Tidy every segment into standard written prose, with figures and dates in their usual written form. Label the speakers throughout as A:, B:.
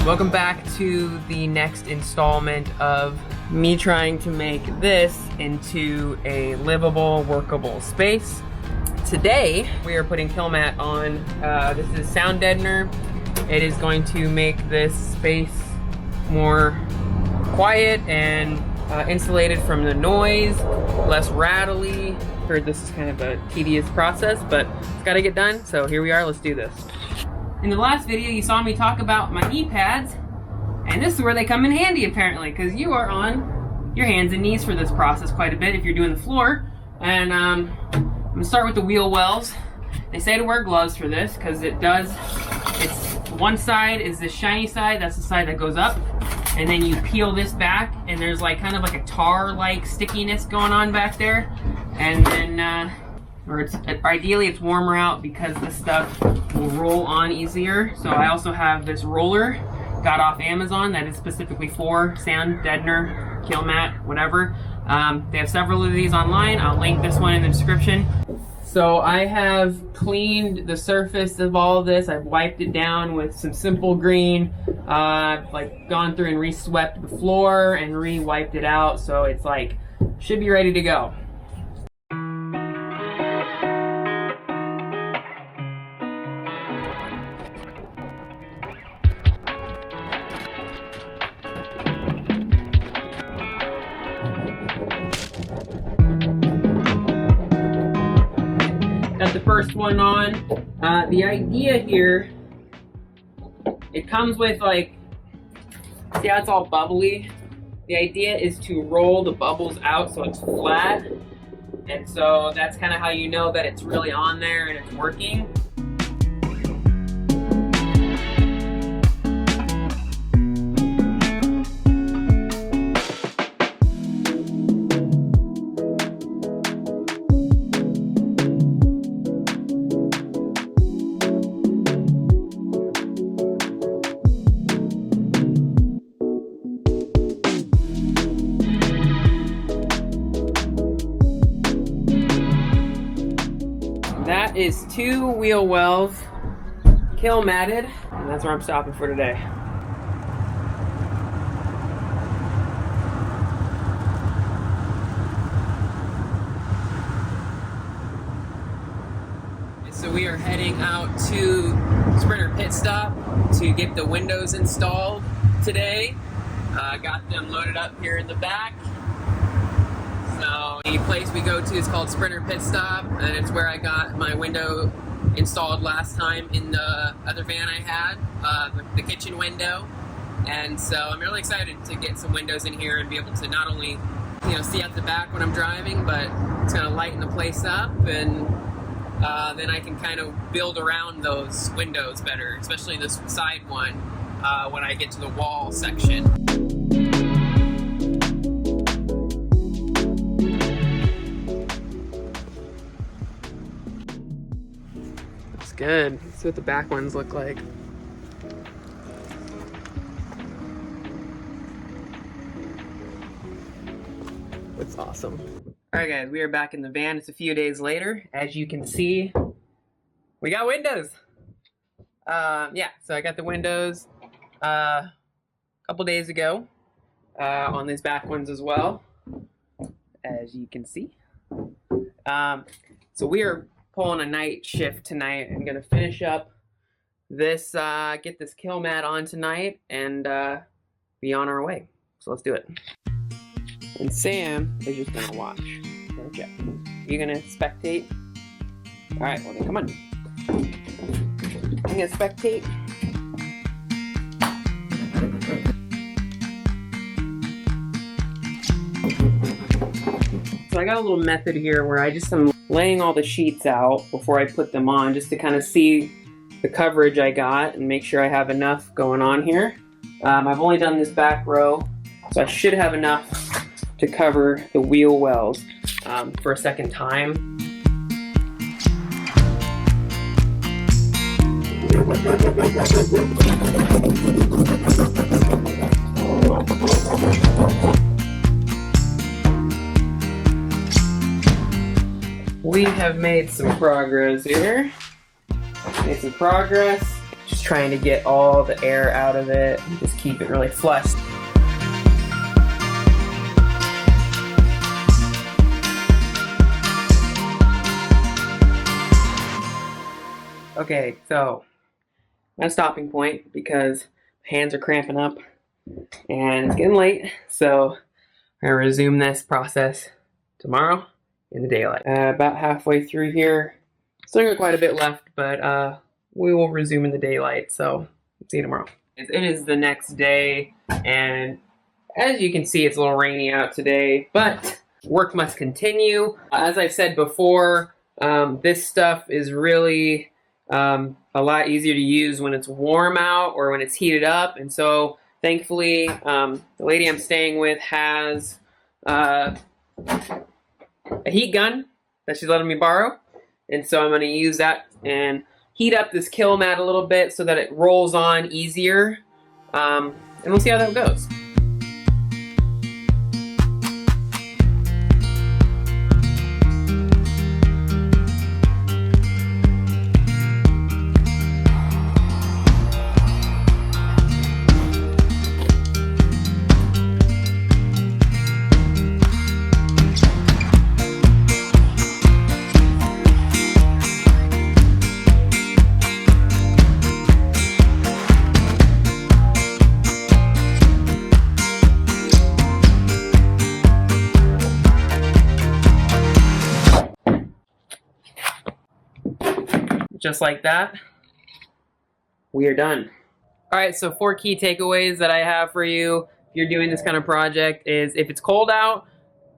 A: Welcome back to the next installment of me trying to make this into a livable, workable space. Today, we are putting Kilmat on. This is sound deadener. It is going to make this space more quiet and insulated from the noise, less rattly. Heard this is kind of a tedious process, but it's gotta get done, so here we are, let's do this. In the last video, you saw me talk about my knee pads, and this is where they come in handy apparently, because you are on your hands and knees for this process quite a bit if you're doing the floor. And I'm gonna start with the wheel wells. They say to wear gloves for this, because it's one side is the shiny side, that's the side that goes up, and then you peel this back, and there's like kind of like a tar-like stickiness going on back there, and then ideally it's warmer out because this stuff will roll on easier. So I also have this roller, got off Amazon, that is specifically for sound deadener, Kilmat, whatever. They have several of these online. I'll link this one in the description. So I have cleaned the surface of all of this. I've wiped it down with some simple green. I've like gone through and re-swept the floor and re-wiped it out. So it's like, should be ready to go. Got the first one on. The idea here, it comes with like, see how it's all bubbly? The idea is to roll the bubbles out so it's flat. And so that's kind of how you know that it's really on there and it's working. That is 2 wheel wells Kilmatted, and that's where I'm stopping for today. So we are heading out to Sprinter Pit Stop to get the windows installed today. Got them loaded up here in the back. So the place we go to is called Sprinter Pit Stop, and it's where I got my window installed last time in the other van I had, the kitchen window. And so I'm really excited to get some windows in here and be able to not only, see out the back when I'm driving, but it's going to lighten the place up, and then I can kind of build around those windows better, especially this side one when I get to the wall section. Good. Let's see what the back ones look like. That's awesome. Alright guys, we are back in the van. It's a few days later. As you can see, we got windows. Yeah, so I got the windows a couple days ago on these back ones as well, as you can see. So we are pulling a night shift tonight. I'm gonna finish up this, get this Kilmat on tonight, and be on our way. So let's do it. And Sam is just gonna watch. Okay. You gonna spectate? All right, well then come on. I'm gonna spectate. So I got a little method here where I just am laying all the sheets out before I put them on, just to kind of see the coverage I got and make sure I have enough going on here. I've only done this back row, so I should have enough to cover the wheel wells for a second time. We have made some progress here. Made some progress. Just trying to get all the air out of it and just keep it really flush. Okay, so at a stopping point because hands are cramping up and it's getting late, so I'm gonna resume this process tomorrow in the daylight. About halfway through here, still got quite a bit left, but we will resume in the daylight, so see you tomorrow. It is the next day, and as you can see, it's a little rainy out today, but work must continue. As I've said before, this stuff is really a lot easier to use when it's warm out or when it's heated up, and so thankfully the lady I'm staying with has a heat gun that she's letting me borrow, and so I'm going to use that and heat up this Kilmat a little bit so that it rolls on easier, and we'll see how that goes. Just like that, we are done. All right, so 4 key takeaways that I have for you if you're doing this kind of project is if it's cold out,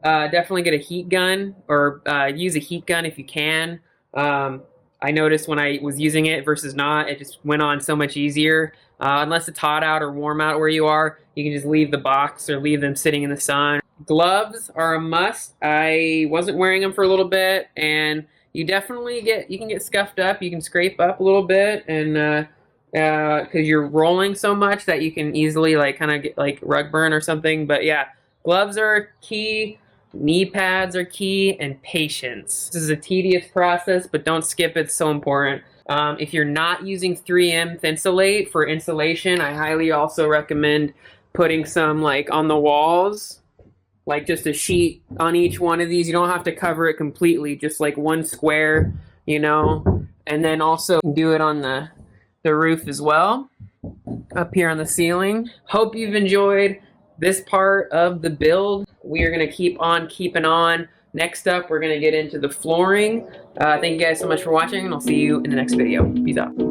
A: definitely get a heat gun or use a heat gun if you can. I noticed when I was using it versus not, it just went on so much easier. Unless it's hot out or warm out where you are, you can just leave the box or leave them sitting in the sun. Gloves are a must. I wasn't wearing them for a little bit, and you definitely can get scuffed up. You can scrape up a little bit, and because you're rolling so much that you can easily kind of get like rug burn or something. But yeah, gloves are key, knee pads are key, and patience. This is a tedious process, but don't skip it. It's so important. If you're not using 3M Thinsulate for insulation, I highly also recommend putting some on the walls, like just a sheet on each one of these. You don't have to cover it completely, just like one square, and then also do it on the roof as well, up here on the ceiling. Hope you've enjoyed this part of the build. We are going to keep on keeping on. Next up, we're going to get into the flooring. Thank you guys so much for watching, and I'll see you in the next video. Peace out.